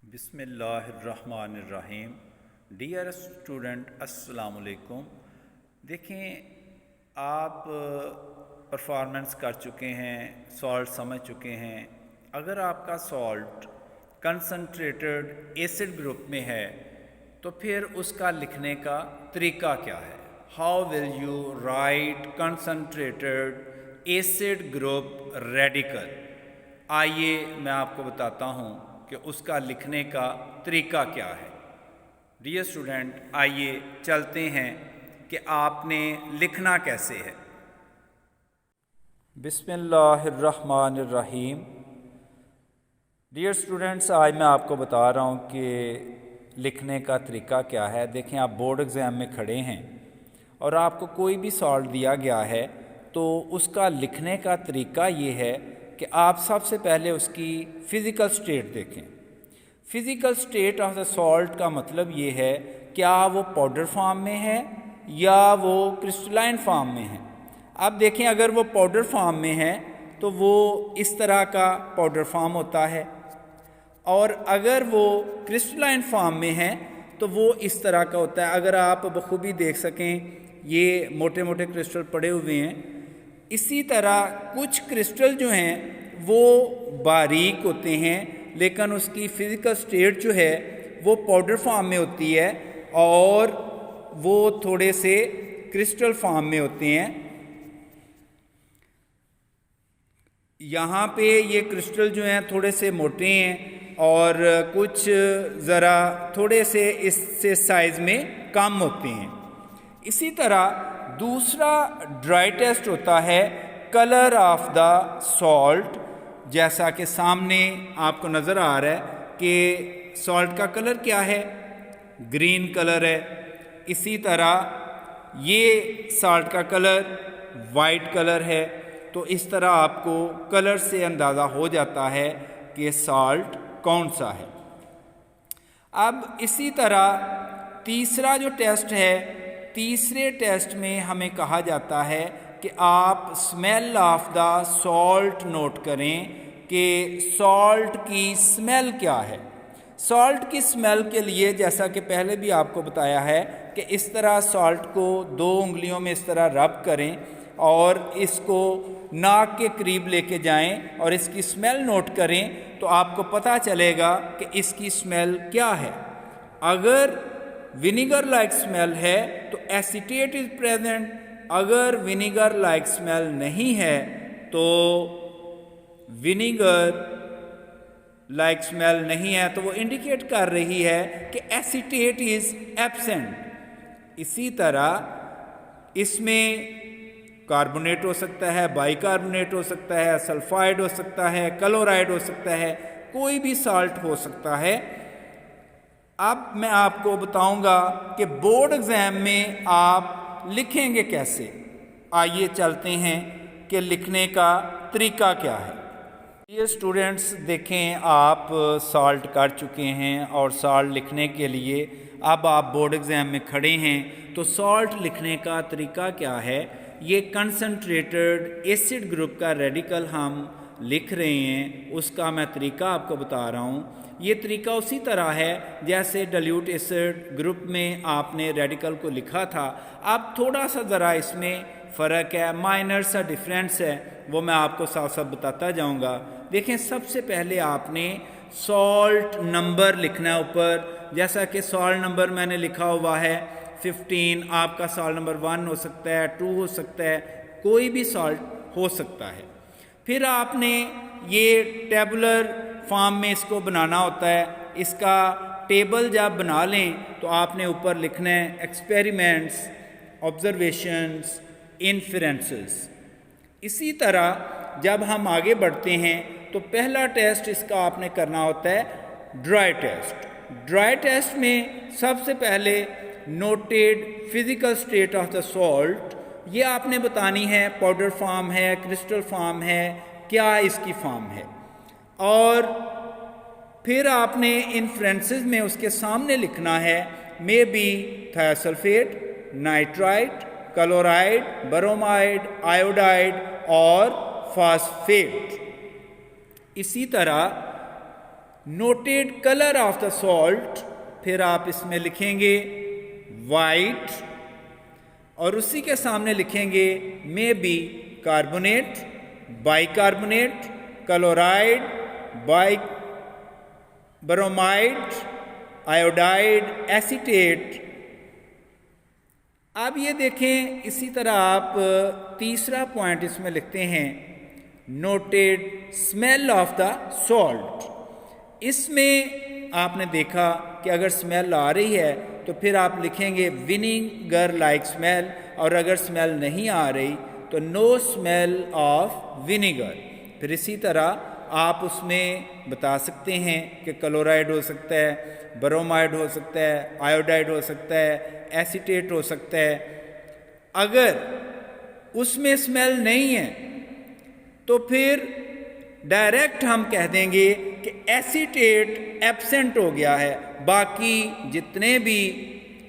बिस्मिल्लाहिर्रहमानिर्रहीम। Dear student अस्सलाम वालेकुम। देखें, आप परफॉर्मेंस कर चुके हैं, सॉल्ट समझ चुके हैं। अगर आपका सॉल्ट कंसंट्रेटेड एसिड ग्रुप में है तो फिर उसका लिखने का तरीका क्या है? How will you right concentrated acid group radical? आइए मैं आपको बताता हूँ कि उसका लिखने का तरीका क्या है। डियर स्टूडेंट, आइए चलते हैं कि आपने लिखना कैसे है। बिस्मिल्लाहिर्रहमानिर्रहीम। डियर स्टूडेंट्स, आज मैं आपको बता रहा हूँ कि लिखने का तरीका क्या है। देखें, आप बोर्ड एग्ज़ाम में खड़े हैं और आपको कोई भी सॉल्ट दिया गया है तो उसका लिखने का तरीका ये है कि आप सबसे पहले उसकी फ़िज़िकल स्टेट देखें। Physical state of the salt का मतलब ये है क्या वो पाउडर फॉर्म में है या वो क्रिस्टलाइन फॉर्म में है। अब देखें, अगर वो पाउडर फॉर्म में है तो वो इस तरह का पाउडर फॉर्म होता है, और अगर वो क्रिस्टलाइन फॉर्म में है तो वो इस तरह का होता है। अगर आप बखूबी देख सकें, ये मोटे मोटे क्रिस्टल पड़े हुए हैं। इसी तरह कुछ क्रिस्टल जो हैं वो बारीक होते हैं, लेकिन उसकी फ़िज़िकल स्टेट जो है वो पाउडर फॉर्म में होती है और वो थोड़े से क्रिस्टल फॉर्म में होते हैं। यहाँ पे ये क्रिस्टल जो हैं थोड़े से मोटे हैं और कुछ ज़रा थोड़े से इससे साइज़ में कम होते हैं। इसी तरह दूसरा ड्राई टेस्ट होता है कलर ऑफ द सॉल्ट। जैसा कि सामने आपको नज़र आ रहा है कि सॉल्ट का कलर क्या है, ग्रीन कलर है। इसी तरह ये सॉल्ट का कलर वाइट कलर है। तो इस तरह आपको कलर से अंदाज़ा हो जाता है कि सॉल्ट कौन सा है। अब इसी तरह तीसरा जो टेस्ट है, तीसरे टेस्ट में हमें कहा जाता है कि आप smell of the salt note करें कि सॉल्ट की स्मेल क्या है। सॉल्ट की स्मेल के लिए, जैसा कि पहले भी आपको बताया है, कि इस तरह सॉल्ट को दो उंगलियों में इस तरह रब करें और इसको नाक के करीब लेके जाएं और इसकी स्मेल नोट करें तो आपको पता चलेगा कि इसकी स्मेल क्या है। अगर विनीगर लाइक स्मेल है तो एसीटेट इज प्रेजेंट। अगर विनीगर लाइक स्मेल नहीं है तो विनीगर लाइक स्मेल नहीं है तो वो इंडिकेट कर रही है कि एसीटेट इज एब्सेंट। इसी तरह इसमें कार्बोनेट हो सकता है, बाइकार्बोनेट हो सकता है, सल्फाइड हो सकता है, क्लोराइड हो सकता है, कोई भी साल्ट हो सकता है। अब मैं आपको बताऊंगा कि बोर्ड एग्जाम में आप लिखेंगे कैसे। आइए चलते हैं कि लिखने का तरीका क्या है। ये स्टूडेंट्स देखें, आप सॉल्ट कर चुके हैं और सॉल्ट लिखने के लिए अब आप बोर्ड एग्ज़ाम में खड़े हैं तो सॉल्ट लिखने का तरीका क्या है। ये कंसंट्रेटेड एसिड ग्रुप का रेडिकल हम लिख रहे हैं, उसका मैं तरीका आपको बता रहा हूँ। ये तरीका उसी तरह है जैसे डाइल्यूट एसिड ग्रुप में आपने रेडिकल को लिखा था। अब थोड़ा सा ज़रा इसमें फ़र्क है, माइनर सा डिफरेंस है, वो मैं आपको साथ साथ बताता जाऊँगा। देखें, सबसे पहले आपने सॉल्ट नंबर लिखना है ऊपर। जैसा कि सॉल्ट नंबर मैंने लिखा हुआ है 15, आपका सॉल्ट नंबर 1 हो सकता है, 2 हो सकता है, कोई भी सॉल्ट हो सकता है। फिर आपने ये टेबुलर फॉर्म में इसको बनाना होता है। इसका टेबल जब बना लें तो आपने ऊपर लिखना है एक्सपेरिमेंट्स, ऑब्जर्वेशंस, इन्फरेंसेस। इसी तरह जब हम आगे बढ़ते हैं तो पहला टेस्ट इसका आपने करना होता है ड्राई टेस्ट। ड्राई टेस्ट में सबसे पहले noted physical state of the salt, ये आपने बतानी है पाउडर फॉर्म है, क्रिस्टल फॉर्म है, क्या इसकी फॉर्म है। और फिर आपने इन्फ्रेंसेस में उसके सामने लिखना है may be thiosulphate, nitrite, chloride, bromide, iodide और फॉस्फेट। इसी तरह noted colour of the salt, फिर आप इसमें लिखेंगे वाइट और उसी के सामने लिखेंगे may be carbonate, bicarbonate, chloride, bromide, iodide, acetate. अब ये देखें, इसी तरह आप तीसरा पॉइंट इसमें लिखते हैं noted smell of the salt. इसमें आपने देखा कि अगर स्मेल आ रही है तो फिर आप लिखेंगे विनीगर लाइक स्मेल, और अगर स्मेल नहीं आ रही तो नो स्मेल ऑफ विनीगर। फिर इसी तरह आप उसमें बता सकते हैं कि क्लोराइड हो सकता है, ब्रोमाइड हो सकता है, आयोडाइड हो सकता है, एसीटेट हो सकता है। अगर उसमें स्मेल नहीं है तो फिर डायरेक्ट हम कह देंगे कि एसीटेट एब्सेंट हो गया है, बाकी जितने भी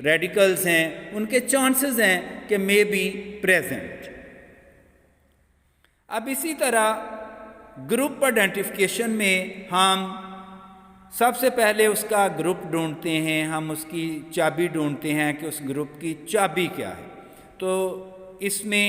रेडिकल्स हैं उनके चांसेस हैं कि मे बी प्रेजेंट। अब इसी तरह ग्रुप आइडेंटिफिकेशन में हम सबसे पहले उसका ग्रुप ढूंढते हैं, हम उसकी चाबी ढूंढते हैं कि उस ग्रुप की चाबी क्या है। तो इसमें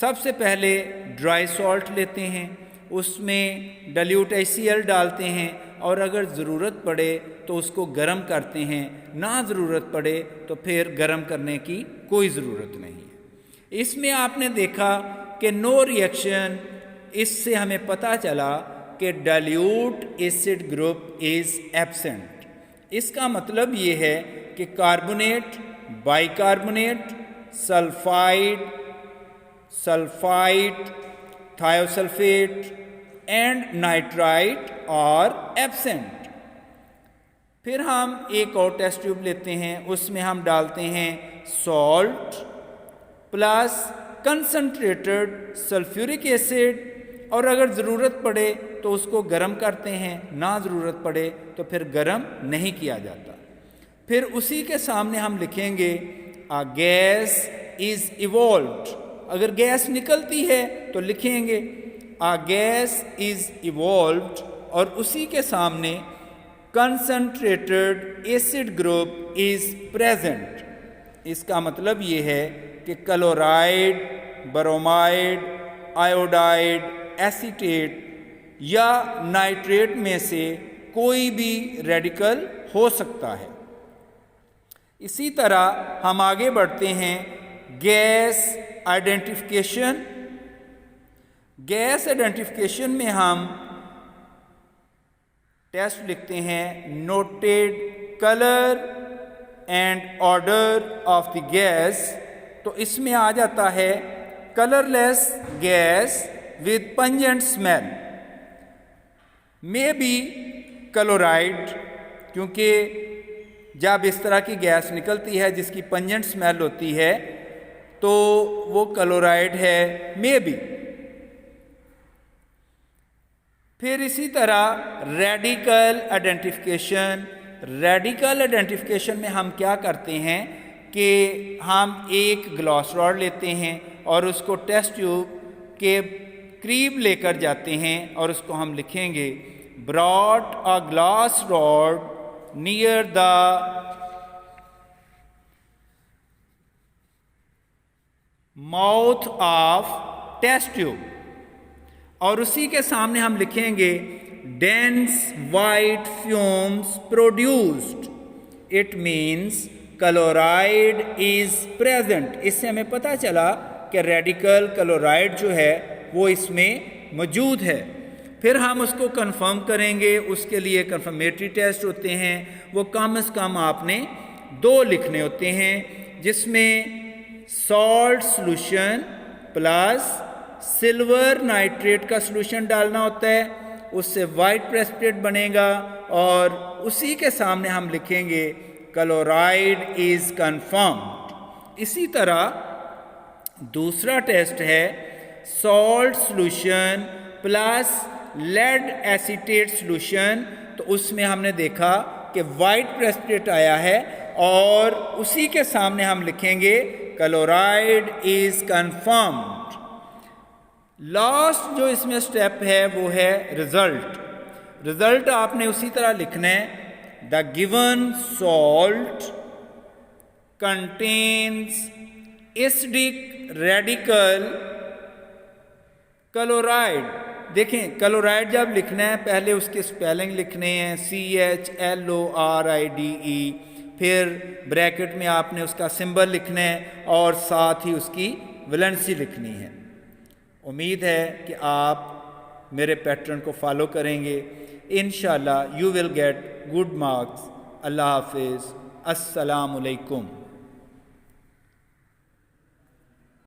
सबसे पहले ड्राई सॉल्ट लेते हैं, उसमें डाइल्यूट HCl डालते हैं और अगर ज़रूरत पड़े तो उसको गर्म करते हैं, ना ज़रूरत पड़े तो फिर गर्म करने की कोई ज़रूरत नहीं है। इसमें आपने देखा कि नो रिएक्शन, इससे हमें पता चला कि dilute acid group is absent. इसका मतलब ये है कि carbonate, bicarbonate, sulphide, thiosulphate and nitrite are absent. फिर हम एक और टेस्ट ट्यूब लेते हैं, उसमें हम डालते हैं salt plus concentrated sulphuric acid, और अगर ज़रूरत पड़े तो उसको गर्म करते हैं, ना ज़रूरत पड़े तो फिर गर्म नहीं किया जाता। फिर उसी के सामने हम लिखेंगे अ गैस इज़ इवॉल्व्ड। अगर गैस निकलती है तो लिखेंगे अ गैस इज़ इवॉल्व्ड, और उसी के सामने concentrated acid group is present. इसका मतलब ये है कि क्लोराइड, ब्रोमाइड, आयोडाइड, एसीटेट या नाइट्रेट में से कोई भी रेडिकल हो सकता है। इसी तरह हम आगे बढ़ते हैं गैस आइडेंटिफिकेशन। गैस आइडेंटिफिकेशन में हम टेस्ट लिखते हैं noted colour and order of the gas. तो इसमें आ जाता है colourless gas with pungent smell, may be chloride, क्योंकि जब इस तरह की गैस निकलती है जिसकी पंजेंट स्मेल होती है तो वो क्लोराइड है, मे बी। फिर इसी तरह रेडिकल आइडेंटिफिकेशन। रेडिकल आइडेंटिफिकेशन में हम क्या करते हैं कि हम एक ग्लास रॉड लेते हैं और उसको टेस्ट ट्यूब के करीब लेकर जाते हैं और उसको हम लिखेंगे brought a glass rod near the mouth of test tube, और उसी के सामने हम लिखेंगे dense white fumes produced, it means chloride is present. इससे हमें पता चला कि रेडिकल क्लोराइड जो है वो इसमें मौजूद है। फिर हम उसको कंफर्म करेंगे, उसके लिए कंफर्मेटरी टेस्ट होते हैं, वो कम से कम आपने 2 लिखने होते हैं, जिसमें salt solution plus silver nitrate का सॉल्यूशन डालना होता है, उससे वाइट प्रेसिपिटेट बनेगा, और उसी के सामने हम लिखेंगे क्लोराइड इज कंफर्म्ड। इसी तरह दूसरा टेस्ट है salt solution plus lead acetate solution. तो उसमें हमने देखा कि वाइट प्रेसिपिटेट आया है, और उसी के सामने हम लिखेंगे क्लोराइड इज कंफर्म्ड। लास्ट जो इसमें स्टेप है वो है रिजल्ट। रिजल्ट आपने उसी तरह लिखना है। The given salt contains acidic radical chloride. देखें, क्लोराइड जब लिखना है पहले उसके स्पेलिंग लिखने हैं, CHLORIDE, फिर ब्रैकेट में आपने उसका सिंबल लिखना है और साथ ही उसकी वैलेंसी लिखनी है। उम्मीद है कि आप मेरे पैटर्न को फॉलो करेंगे। इंशाल्लाह you will get good marks. अल्लाह हाफिज़। अस्सलामु अलैकुम।